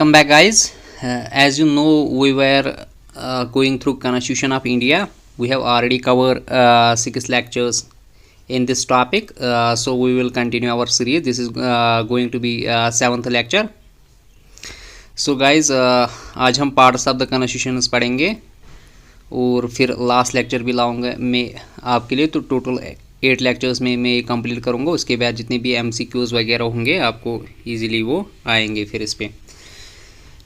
Welcome back, guys. As you know, we were going through Constitution of India. We have already covered 6 lectures in this topic, so we will continue our series. This is going to be 7th lecture. So guys, आज हम parts of the constitution पढ़ेंगे और फिर last lecture भी लाऊंगा मैं आपके लिए। तो टोटल 8 लेक्चर्स में मैं कंप्लीट करूंगा। उसके बाद जितने भी MCQs वगैरह होंगे आपको इजीली वो आएंगे फिर इस पर।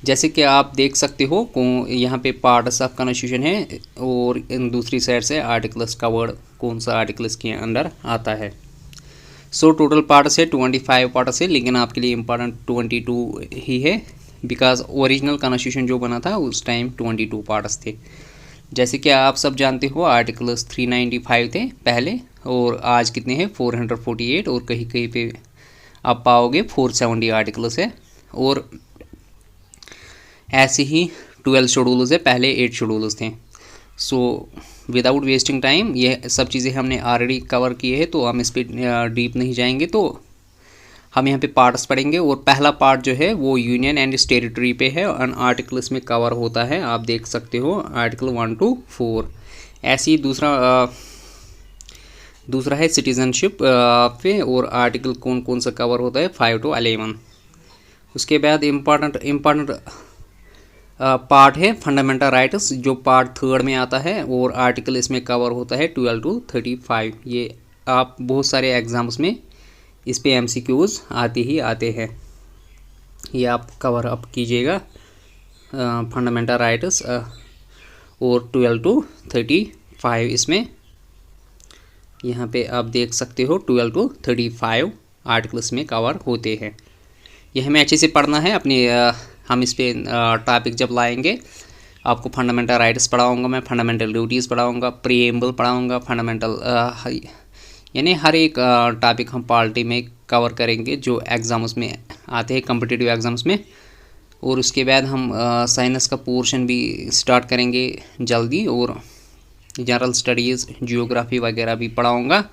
जैसे कि आप देख सकते हो यहाँ पे पार्ट्स ऑफ कॉन्स्टिट्यूशन है और दूसरी साइड से आर्टिकल्स कवर्ड, कौन सा आर्टिकल्स के अंदर आता है। सो टोटल पार्ट्स है 25 पार्ट्स है, लेकिन आपके लिए इम्पॉर्टेंट 22 ही है, बिकॉज ओरिजिनल कॉन्स्टिट्यूशन जो बना था उस टाइम 22 पार्ट्स थे। जैसे कि आप सब जानते हो आर्टिकल्स 395 थे पहले, और आज कितने हैं 448, और कहीं कहीं पे आप पाओगे 470 आर्टिकल्स है। और ऐसे ही 12 शेड्यूल्स है, पहले 8 शेड्यूल्स थे। सो विदाउट वेस्टिंग टाइम ये सब चीज़ें हमने ऑलरेडी कवर किए हैं, तो हम इस पर डीप नहीं जाएंगे। तो हम यहाँ पे पार्ट्स पढ़ेंगे, और पहला पार्ट जो है वो यूनियन एंड टेरिटरी पे है, और आर्टिकल इसमें कवर होता है। आप देख सकते हो आर्टिकल 1 to 4। ऐसे ही दूसरा है सिटीजनशिप पे, और आर्टिकल कौन कौन सा कवर होता है 5 to 11। उसके बाद इम्पॉर्टेंट पार्ट है फंडामेंटल राइट्स, जो पार्ट 3 में आता है, और आर्टिकल इसमें कवर होता है 12 to 35। ये आप बहुत सारे एग्जाम्स में इस पे MCQs आते ही आते हैं, ये आप कवर अप कीजिएगा फंडामेंटल राइट्स और 12 to 35 इसमें यहाँ पे आप देख सकते हो 12 to 35 आर्टिकल्स में कवर होते हैं। ये हमें अच्छे से पढ़ना है अपने हम इस पे टॉपिक जब लाएंगे आपको फंडामेंटल राइट्स पढ़ाऊँगा मैं, फंडामेंटल ड्यूटीज़ पढ़ाऊँगा, प्रीएम्बल पढ़ाऊँगा, फंडामेंटल यानी हर एक टॉपिक हम पॉलिटी में कवर करेंगे जो एग्ज़ाम्स में आते हैं, कॉम्पिटिटिव एग्ज़ाम्स में। और उसके बाद हम साइंस का पोर्शन भी स्टार्ट करेंगे जल्दी, और जनरल स्टडीज़, जियोग्राफी वगैरह भी पढ़ाऊँगा।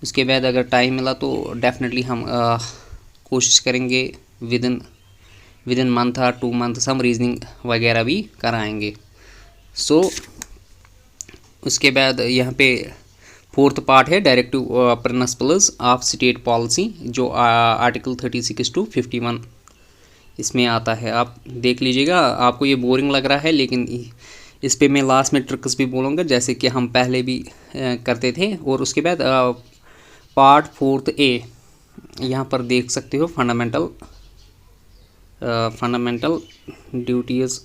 उसके बाद अगर टाइम मिला तो डेफिनेटली हम कोशिश करेंगे विद इन मंथ और 2 मंथ्स हम रीजनिंग वगैरह भी कराएंगे। सो उसके बाद यहाँ पे 4th पार्ट है directive principles of state policy, जो आर्टिकल 36 to 51 इसमें आता है। आप देख लीजिएगा। आपको ये बोरिंग लग रहा है, लेकिन इस पे मैं लास्ट में ट्रिक्स भी बोलूँगा, जैसे कि हम पहले भी करते थे। और उसके बाद पार्ट 4th A यहाँ पर देख सकते हो fundamental duties.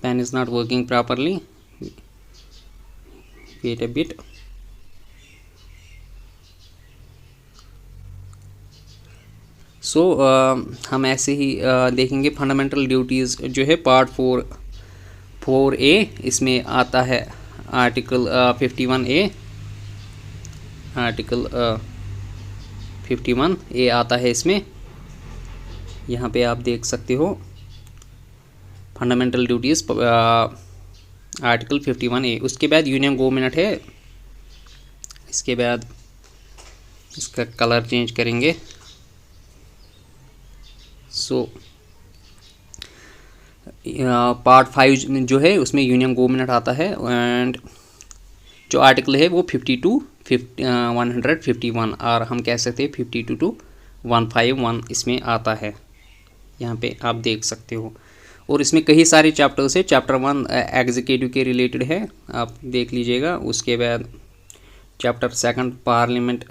Pen is not working properly, wait a bit. So हम ऐसे ही देखेंगे फंडामेंटल ड्यूटीज़ जो है पार्ट 4A इसमें आता है आर्टिकल 51A, आर्टिकल 51A आता है इसमें। यहाँ पे आप देख सकते हो फंडामेंटल ड्यूटीज़ आर्टिकल 51A। उसके बाद यूनियन गवर्नमेंट है। इसके बाद इसका कलर चेंज करेंगे। सो पार्ट 5 जो है उसमें यूनियन गवर्नमेंट आता है, एंड जो आर्टिकल है वो 50 to 151, और हम कह सकते हैं 52 to 151 इसमें आता है। यहाँ पे आप देख सकते हो। और इसमें कई सारे चैप्टर्स है। चैप्टर 1 एग्जीक्यूटिव के रिलेटेड है, आप देख लीजिएगा। उसके बाद चैप्टर 2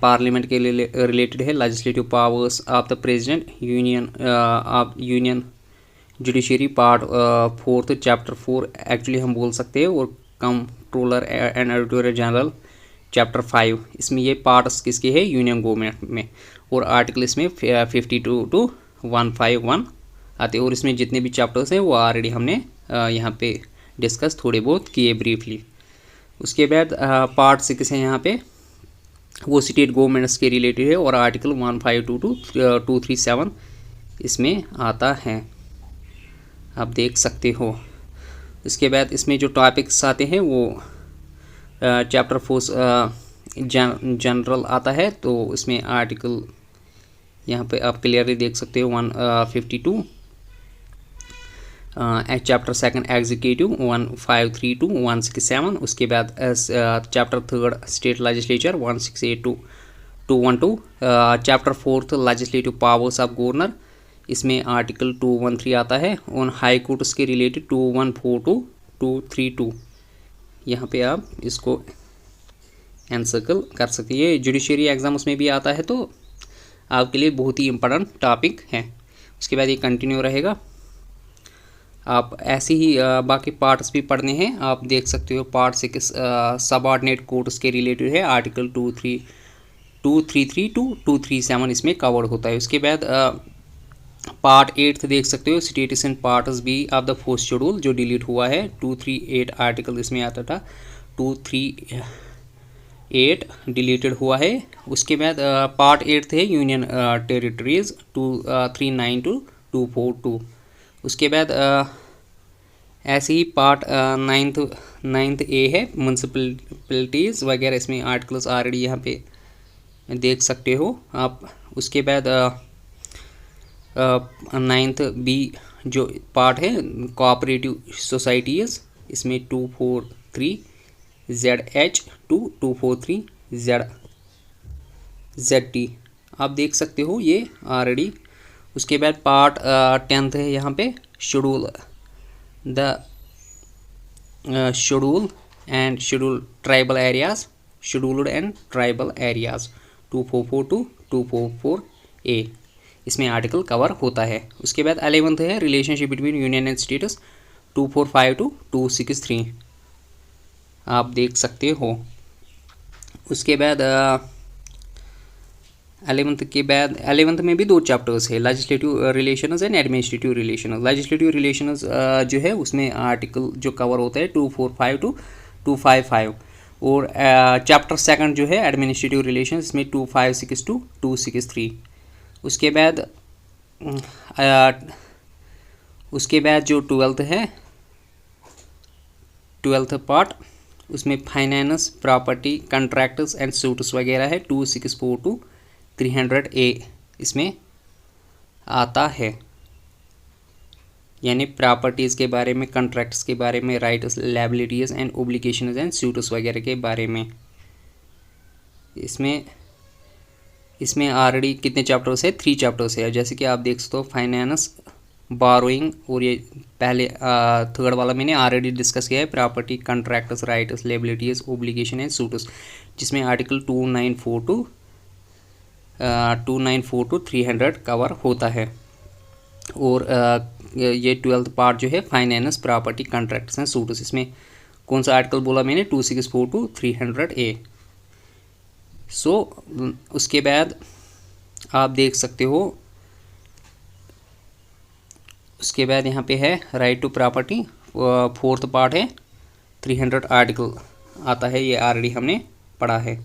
पार्लियामेंट के रिलेटेड है, legislative powers of the president, union judiciary part 4th chapter 4 actually हम बोल सकते हैं, और controller and editorial general chapter 5 इसमें ये पार्ट्स किसके है यूनियन गवर्नमेंट में। और आर्टिकल इसमें 52 to 151 आते हैं। और इसमें जितने भी चैप्टर्स हैं वो ऑलरेडी हमने यहाँ पे डिस्कस थोड़े बहुत किए ब्रीफली। उसके बाद पार्ट 6 है यहाँ पे, वो स्टेट गवर्नमेंट्स के रिलेटेड है, और आर्टिकल 152 to 237 इसमें आता है, आप देख सकते हो। इसके बाद इसमें जो टॉपिक्स आते हैं वो चैप्टर 4 जनरल आता है, तो इसमें आर्टिकल यहाँ पे आप क्लियरली देख सकते हो 152, चैप्टर सेकंड एग्जीक्यूटिव 1532 167, उसके बाद chapter third state legislature 168 to 212, chapter fourth legislative powers of governor, इसमें आर्टिकल 213 आता है। ऑन हाई कोर्ट उसके रिलेटेड 214 to 232, यहाँ पे आप इसको एनसर्कल कर सकते हैं। ये जुडिशरी एग्ज़ाम उसमें भी आता है, तो आपके लिए बहुत ही इंपॉर्टेंट टॉपिक है। उसके बाद ये कंटिन्यू रहेगा। आप ऐसे ही बाकी पार्ट्स भी पढ़ने हैं, आप देख सकते हो। पार्ट 6 सबऑर्डिनेट कोर्ट्स के रिलेटेड है, आर्टिकल 233 to 237 इसमें कवर्ड होता है। उसके बाद पार्ट 8 देख सकते हो, status and parts B of the fourth schedule, जो डिलीट हुआ है। 238 आर्टिकल इसमें आता था, 238 डिलीटेड हुआ है। उसके बाद पार्ट 8 है यूनियन टेरिटरीज 239 to 242। उसके बाद ऐसे ही पार्ट नाइन्थ ए है म्यूनसिपलिटीज़ वगैरह, इसमें आर्टिकल्स ऑलरेडी यहाँ पे देख सकते हो आप। उसके बाद 9th बी जो पार्ट है कोऑपरेटिव सोसाइटीज़, इसमें 243 ZH to 243 ZT आप देख सकते हो ये ऑलरेडी। उसके बाद पार्ट 10th है यहाँ पे schedule and schedule tribal areas, scheduled and tribal areas 244 to 244A, इसमें आर्टिकल कवर होता है। उसके बाद 11th है relationship between union and states 245 to 263 आप देख सकते हो। उसके बाद 11th में भी 2 चैप्टर्स है, legislative relations and administrative relations. Legislative relations जो है उसमें आर्टिकल जो कवर होता है 245 to 255, और चैप्टर सेकंड जो है एडमिनिस्ट्रेटिव रिलेशंस, इसमें 256 to 263। उसके बाद जो 12th है, 12th पार्ट, उसमें finance, property, contracts and suits वगैरह है 264 to 300A इसमें आता है, यानी प्रॉपर्टीज़ के बारे में, कॉन्ट्रैक्ट्स के बारे में, rights, liabilities and obligations and suits वगैरह के बारे में। इसमें ऑलरेडी कितने चैप्टर्स है? 3 चैप्टर्स है। जैसे कि आप देख सकते हो फाइनेंस, बोरोइंग, और ये पहले थर्ड वाला मैंने ऑलरेडी डिस्कस किया है, property, contracts, rights, liabilities, obligation and suits, जिसमें आर्टिकल 294 to 300 कवर होता है। और ये 12th पार्ट जो है finance, property, contracts and suits, इसमें कौन सा आर्टिकल बोला मैंने? 264 to 300A। सो उसके बाद आप देख सकते हो, उसके बाद यहाँ पे है right to property, 4th part है, 300 आर्टिकल आता है, ये ऑलरेडी हमने पढ़ा है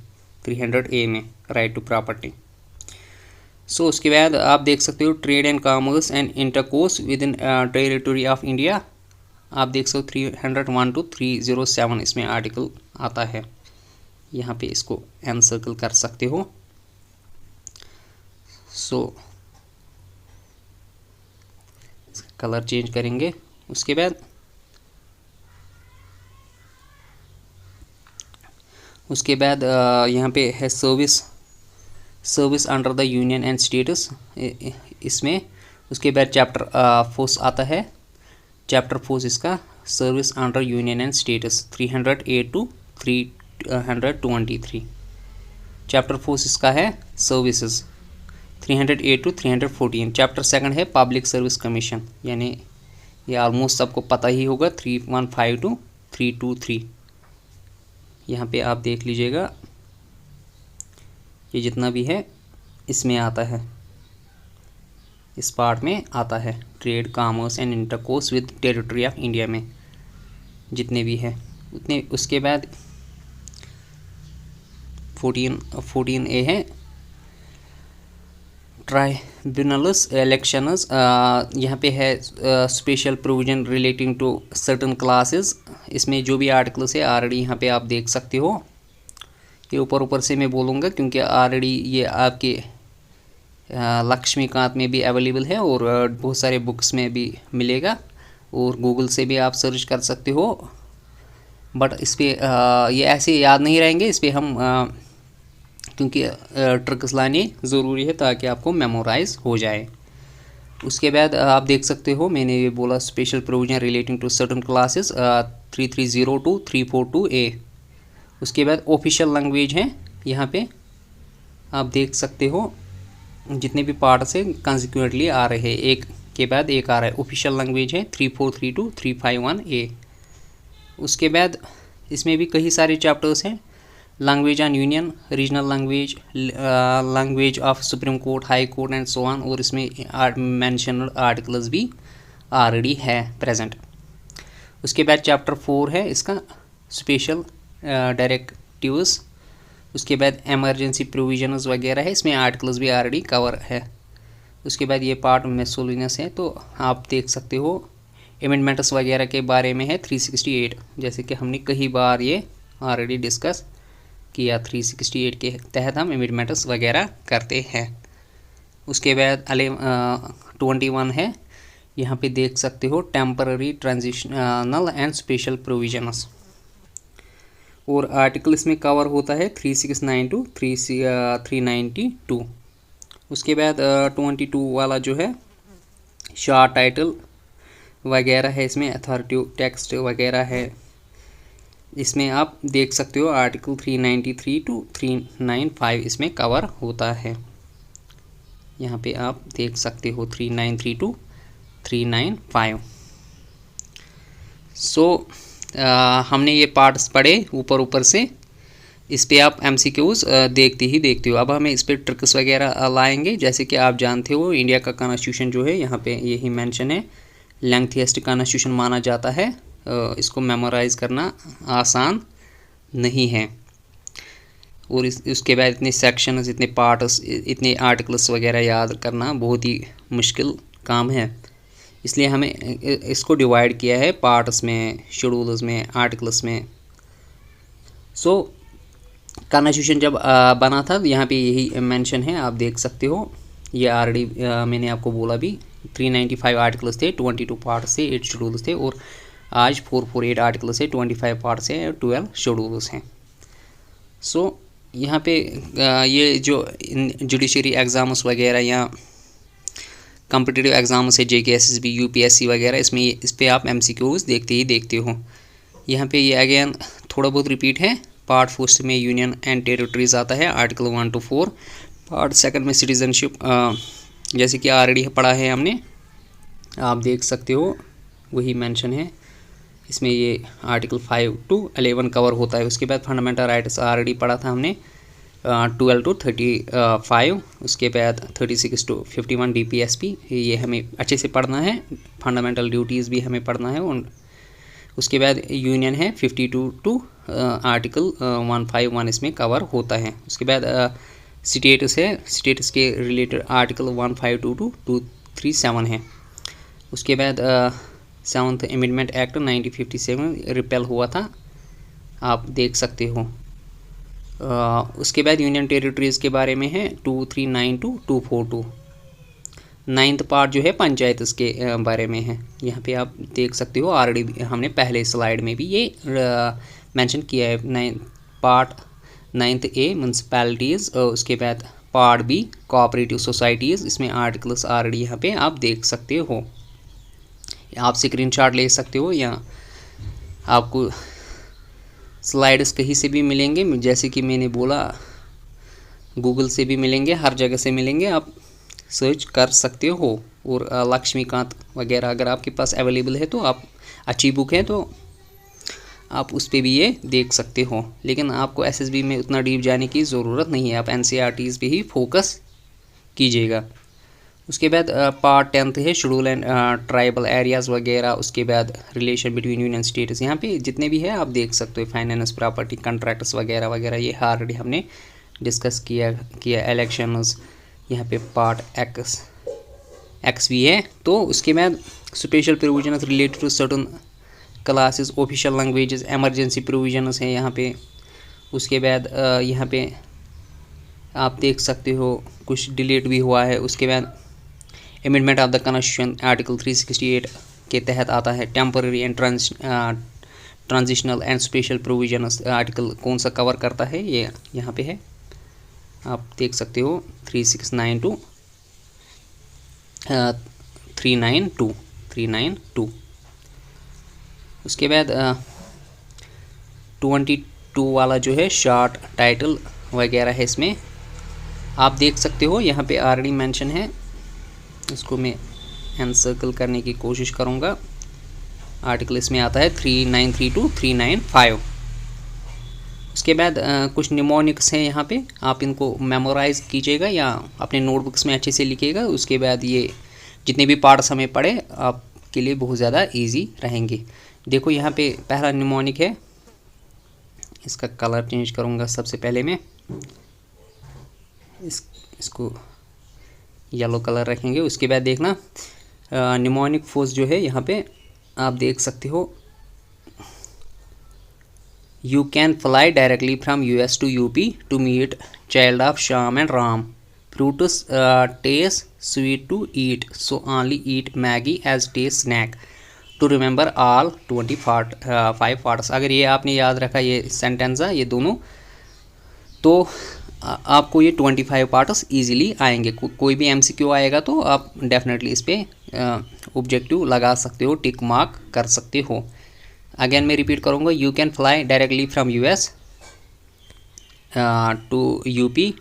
300A में, राइट टू प्रॉपर्टी। सो उसके बाद आप देख सकते हो trade and commerce and intercourse with in territory of India, आप देख सकते हो 301 to 307 इसमें आर्टिकल आता है। यहाँ पे इसको एनसर्कल कर सकते हो। सो कलर चेंज करेंगे। उसके बाद यहाँ पे है service under the union and status इसमें। उसके बाद चैप्टर 4 आता है, चैप्टर 4 इसका service under union and status 308 to 323। Chapter 4 इसका है सर्विसेज 308 to 314। चैप्टर सेकंड है पब्लिक सर्विस कमीशन, यानी ये ऑलमोस्ट सबको पता ही होगा 315 to 323। यहाँ पे आप देख लीजिएगा, ये जितना भी है इसमें आता है, इस पार्ट में आता है, trade, commerce and intercourse with territory of India में जितने भी है उतने। उसके बाद 14A है ट्राइब्यूनल्स इलेक्शंस, यहाँ पे है special provision relating to certain classes, इसमें जो भी आर्टिकल्स है ऑलरेडी यहाँ पे आप देख सकते हो। ये ऊपर से मैं बोलूँगा क्योंकि ऑलरेडी ये आपके लक्ष्मीकांत में भी अवेलेबल है और बहुत सारे बुक्स में भी मिलेगा और गूगल से भी आप सर्च कर सकते हो। बट इस पर ये ऐसे याद नहीं रहेंगे, इस पर हम क्योंकि ट्रिक्स लाने ज़रूरी है ताकि आपको मेमोराइज हो जाए। उसके बाद आप देख सकते हो मैंने ये बोला special provision relating to certain classes 3302 342A। उसके बाद ऑफिशियल लैंग्वेज है, यहाँ पे आप देख सकते हो जितने भी पार्ट से कंसिक्वेंटली आ रहे हैं, एक के बाद एक आ रहा है। ऑफिशियल लैंग्वेज है 3432 351A। उसके बाद इसमें भी कई सारे चैप्टर्स हैं, language on union, regional language, language of supreme court, high court and so on, और इसमें मेंशनड आर्टिकल्स भी ऑलरेडी है प्रेजेंट। उसके बाद चैप्टर 4 है इसका स्पेशल डायरेक्टिव्स। उसके बाद एमरजेंसी प्रोविजंस वगैरह है, इसमें आर्टिकल्स भी ऑलरेडी कवर है। उसके बाद ये पार्ट मिसलेनियस है, तो आप देख सकते हो अमेंडमेंट्स वगैरह के बारे में है 368, जैसे कि हमने कई बार ये ऑलरेडी डिस्कस किया। 368 के तहत हम अमेंडमेंट्स वगैरह करते हैं। उसके बाद 21 है, यहाँ पे देख सकते हो temporary transitional and special provisions, और आर्टिकल इसमें कवर होता है 369 टू 392। उसके बाद 22 वाला जो है शार्ट टाइटल वगैरह है, इसमें अथॉरिटिव टेक्स्ट वगैरह है, इसमें आप देख सकते हो आर्टिकल 393 टू 395 इसमें कवर होता है। यहाँ पे आप देख सकते हो 393 टू 395। सो हमने ये पार्ट्स पढ़े ऊपर ऊपर से, इस पे आप MCQs देखते ही देखते हो। अब हमें इस पे ट्रिक्स वगैरह लाएंगे। जैसे कि आप जानते हो इंडिया का कॉन्स्टिट्यूशन जो है यहाँ पे यही मेंशन है, लेंथीएस्ट कॉन्स्टिट्यूशन माना जाता है। इसको मेमोराइज करना आसान नहीं है, और उसके बाद इतने सेक्शंस, इतने पार्ट्स, इतने आर्टिकल्स वगैरह याद करना बहुत ही मुश्किल काम है। इसलिए हमें इसको डिवाइड किया है पार्ट्स में, शेड्यूल्स में, आर्टिकल्स में। सो कॉन्स्टिट्यूशन जब बना था यहाँ पे यही मेंशन है, आप देख सकते हो। ये ऑलरेडी मैंने आपको बोला भी 395 आर्टिकल्स थे, 22 पार्ट्स थे, 8 शेड्यूल्स थे, और आज 448 आर्टिकल्स है, 25 पार्ट्स हैं, 12 शेड्यूल्स हैं। सो यहाँ पे ये जो जुडिशरी एग्ज़ाम्स वगैरह या कॉम्पिटिटिव एग्ज़ाम्स है, JK SSB UPSC वगैरह, इसमें इस पर आप MCQs देखते ही देखते हो। यहाँ पे ये अगेन थोड़ा बहुत रिपीट है। पार्ट 4 में यूनियन एंड टेरिटरीज आता है, आर्टिकल 1 to 4। पार्ट 2 में सिटीजनशिप, जैसे कि ऑलरेडी पढ़ा है हमने, आप देख सकते हो वही मेंशन है। इसमें ये आर्टिकल 5 to 11 कवर होता है। उसके बाद फंडामेंटल राइट्स ऑलरेडी पढ़ा था हमने 12 to 35। उसके बाद 36 to 51 DPSP, ये हमें अच्छे से पढ़ना है। फंडामेंटल ड्यूटीज़ भी हमें पढ़ना है। उसके बाद यूनियन है 52 to आर्टिकल 151 इसमें कवर होता है। उसके बाद स्टेटस है, स्टेटस के रिलेटेड आर्टिकल 152 to 237 है। उसके बाद 7th अमेंडमेंट एक्ट 1957 रिपेल हुआ था, आप देख सकते हो। उसके बाद यूनियन टेरिटरीज़ के बारे में है 239 to 242। 9th पार्ट जो है पंचायत के बारे में है, यहाँ पे आप देख सकते हो। ऑलरेडी हमने पहले स्लाइड में भी ये मेंशन किया है। पार्ट 9th A म्यूनसिपैलिटीज़, उसके बाद पार्ट B कोऑपरेटिव सोसाइटीज़, इसमें आर्टिकल्स ऑलरेडी यहाँ पे आप देख सकते हो। आप स्क्रीनशॉट ले सकते हो, या आपको स्लाइड्स कहीं से भी मिलेंगे, जैसे कि मैंने बोला गूगल से भी मिलेंगे, हर जगह से मिलेंगे, आप सर्च कर सकते हो। और लक्ष्मीकांत वगैरह अगर आपके पास अवेलेबल है तो आप, अच्छी बुक है तो आप उस पर भी ये देख सकते हो। लेकिन आपको SSB में उतना डीप जाने की ज़रूरत नहीं है, आप NCERTs पे ही फोकस कीजिएगा। उसके बाद पार्ट 10th है शेड्यूल एंड ट्राइबल एरियाज़ वगैरह। उसके बाद रिलेशन बिटवीन यूनियन स्टेट्स, यहाँ पे जितने भी है आप देख सकते हो। फाइनेंस, प्रॉपर्टी, कॉन्ट्रैक्ट्स वगैरह वगैरह, ये ऑलरेडी हमने डिस्कस किया। इलेक्शंस, यहाँ पे पार्ट X भी है। तो उसके बाद special provisions related to certain classes, official languages, emergency provisions है यहाँ पे। उसके बाद यहाँ पे आप देख सकते हो कुछ डिलीट भी हुआ है। उसके बाद amendment of the constitution article 368 के तहत आता है। Temporary and transitional and special provisions article कौन सा कवर करता है, ये यहाँ पे है, आप देख सकते हो 3692 392। उसके बाद 22 वाला जो है शॉर्ट टाइटल वगैरह है, इसमें आप देख सकते हो यहाँ पे ऑलरेडी मेंशन है। इसको मैं एनसर्कल करने की कोशिश करूँगा। आर्टिकल इसमें आता है 3932 395। उसके बाद कुछ निमोनिक्स हैं यहाँ पे, आप इनको मेमोराइज कीजिएगा या अपने नोटबुक्स में अच्छे से लिखिएगा। उसके बाद ये जितने भी पार्ट्स हमें पढ़े आपके लिए बहुत ज़्यादा इजी रहेंगे। देखो यहाँ पे पहला निमोनिक है, इसका कलर चेंज करूँगा। सबसे पहले मैं इसको येलो कलर रखेंगे। उसके बाद देखना निमोनिक फोर्स जो है यहाँ पे आप देख सकते हो, you can fly directly from US to UP to meet child of Shyam and Ram, fruits taste sweet to eat, so only eat Maggi as taste snack to remember all 25 parts. अगर ये आपने याद रखा ये सेंटेंस है ये दोनों, तो आपको ये 25 पार्ट्स इजीली आएंगे। कोई भी एमसीक्यू आएगा तो आप डेफिनेटली इस पर ऑब्जेक्टिव लगा सकते हो, टिक मार्क कर सकते हो। अगेन मैं रिपीट करूँगा, you can fly directly from US to UP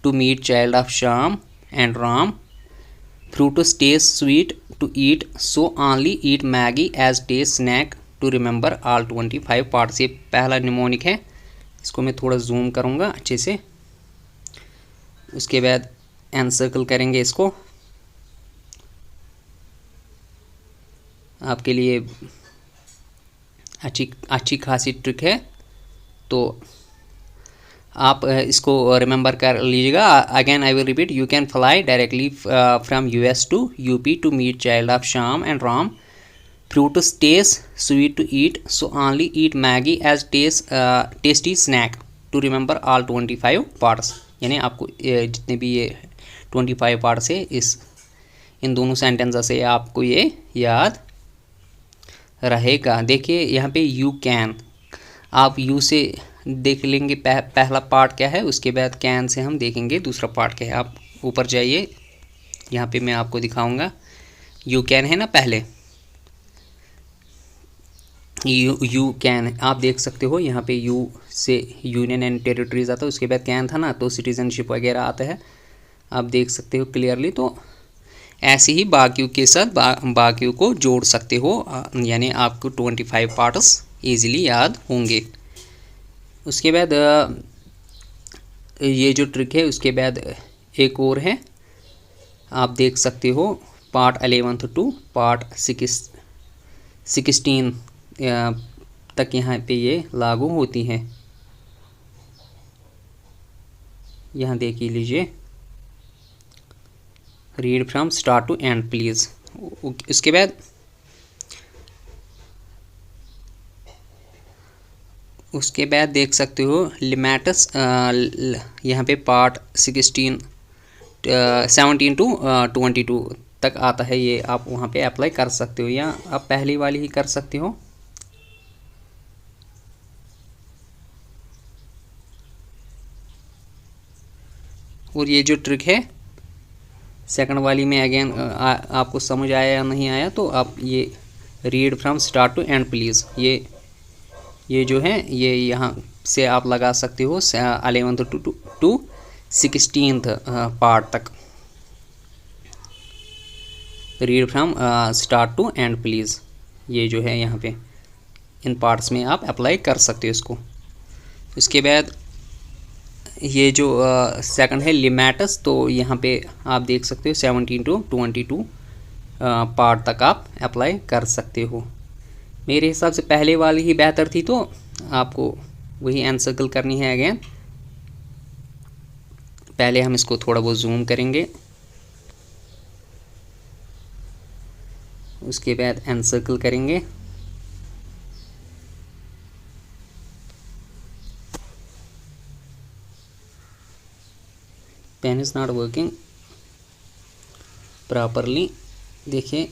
to meet child of Shyam and Ram, fruits taste sweet to eat, so only eat Maggi as taste snack to remember all 25 parts. ये पहला mnemonic है, इसको मैं थोड़ा zoom करूँगा अच्छे से। उसके बाद एनसर्कल करेंगे इसको। आपके लिए अच्छी खासी ट्रिक है, तो आप इसको रिमेंबर कर लीजिएगा। Again I will repeat, you can fly directly from US to UP to meet child of Shyam and Ram, fruits taste sweet to eat, so only eat Maggi as tasty snack to remember all 25 parts. यानी आपको जितने भी ये 25 parts है इन दोनों sentence से आपको ये याद रहेगा। देखिए यहाँ पे यू कैन, आप यू से देख लेंगे पहला पार्ट क्या है, उसके बाद कैन से हम देखेंगे दूसरा पार्ट क्या है। आप ऊपर जाइए, यहाँ पे मैं आपको दिखाऊंगा। यू कैन है ना पहले, यू कैन आप देख सकते हो यहाँ पे यू से यूनियन एंड टेरिटरीज आता है। उसके बाद कैन था ना तो सिटीजनशिप वगैरह आता है, आप देख सकते हो क्लियरली। तो ऐसे ही बाकियों के साथ बाकियों को जोड़ सकते हो, यानी आपको 25 पार्ट्स इजीली याद होंगे। उसके बाद ये जो ट्रिक है, उसके बाद एक और है, आप देख सकते हो पार्ट 11 टू पार्ट 16 तक यहाँ पे ये लागू होती हैं। यहाँ देख लीजिए, read from start to end please. उसके बाद देख सकते हो लिमैटस, यहाँ पे पार्ट 17 टू 22 तक आता है। ये आप वहाँ पे अप्लाई कर सकते हो या आप पहली वाली ही कर सकते हो। और ये जो ट्रिक है सेकंड वाली में अगेन आपको समझ आया या नहीं आया, तो आप ये read from start to end please ये जो है ये यहाँ से आप लगा सकते हो 11th टू 16th पार्ट तक। Read from start to end please ये जो है यहाँ पे इन पार्ट्स में आप अप्लाई कर सकते हो इसको। इसके बाद ये जो सेकंड है लिमैटस, तो यहाँ पे आप देख सकते हो 17 टू 22 पार्ट तक आप अप्लाई कर सकते हो। मेरे हिसाब से पहले वाली ही बेहतर थी, तो आपको वही एनसर्कल करनी है अगेन। पहले हम इसको थोड़ा बहुत जूम करेंगे, उसके बाद एनसर्कल करेंगे। Fan is not working properly. देखिए,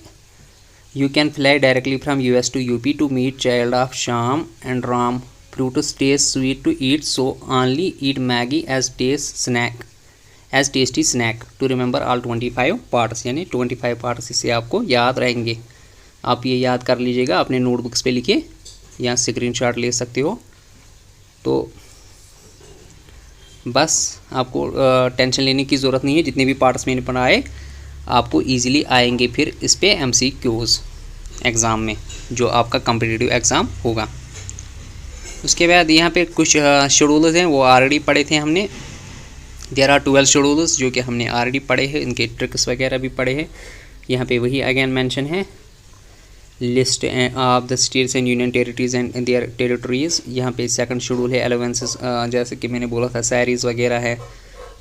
you can fly directly from US to UP to meet child of Sham and Ram. Fruits taste sweet to eat, so only eat Maggie as tasty snack to remember all 25 parts। यानी 25 parts इससे आपको याद रहेंगे। आप ये याद कर लीजिएगा, अपने नोटबुक्स पे लिखिए या स्क्रीनशॉट ले सकते हो। तो बस आपको टेंशन लेने की ज़रूरत नहीं है, जितने भी पार्ट्स मैंने पढ़ाए आपको ईजिली आएंगे फिर इस पे MCQs एग्ज़ाम में, जो आपका कॉम्पिटिटिव एग्ज़ाम होगा। उसके बाद यहाँ पे कुछ शेड्यूल्स हैं, वो ऑलरेडी पढ़े थे हमने। देयर आर 12 शेड्यूल्स जो कि हमने ऑलरेडी पढ़े हैं, इनके ट्रिक्स वगैरह भी पढ़े हैं। यहाँ पे वही अगेन मेंशन है, list of the states and union territories and there territories. यहाँ पे सेकंड शेड्यूल है अलाउंसेस, जैसे कि मैंने बोला था सैरीज वगैरह है।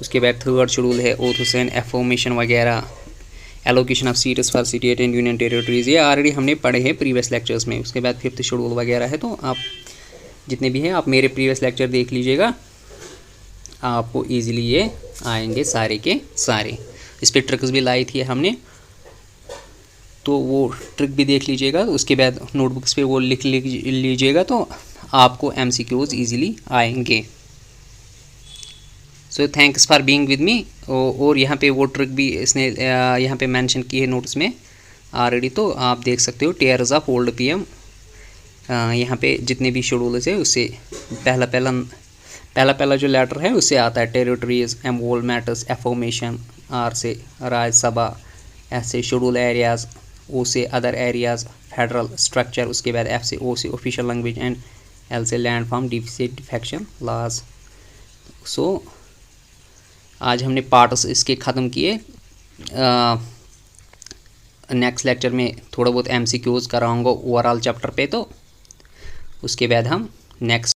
उसके बाद थर्ड शेड्यूल है ओथ्स एंड एफर्मेशन वगैरह, allocation of seats for state and union territories, ये ऑलरेडी हमने पढ़े हैं प्रीवियस लेक्चर्स में। उसके बाद फिफ्थ शेड्यूल वगैरह है, तो आप जितने भी हैं आप मेरे प्रीवियस लेक्चर देख लीजिएगा, आपको इजीली ये आएंगे सारे के सारे। इस पर ट्रिक्स भी लाई थी हमने, तो वो ट्रिक भी देख लीजिएगा। उसके बाद नोटबुक्स पे वो लिख लीजिएगा, तो आपको MCQs इजीली आएंगे। So thanks for being with me. और यहाँ पे वो ट्रिक भी इसने यहाँ पे मेंशन की है नोट्स में ऑलरेडी, तो आप देख सकते हो। टेयर्स ऑफ ओल्ड PM, यहाँ पे जितने भी शेड्यूल्स है उससे पहला जो लेटर है उससे आता है टेरिटरीज, एमवोल्ड मैटर्स, एफर्मेशन, R से राज्यसभा, S से शेड्यूल एरियाज, O से अदर एरियाज, फेडरल स्ट्रक्चर, उसके बाद F से O से ऑफिशियल लैंग्वेज एंड L से लैंड फॉर्म, D से डिफेक्शन लॉज। सो आज हमने पार्ट्स इसके ख़त्म किए। नेक्स्ट लेक्चर में थोड़ा बहुत MCQs कराऊंगा ओवरऑल चैप्टर पे, तो उसके बाद हम नेक्स्ट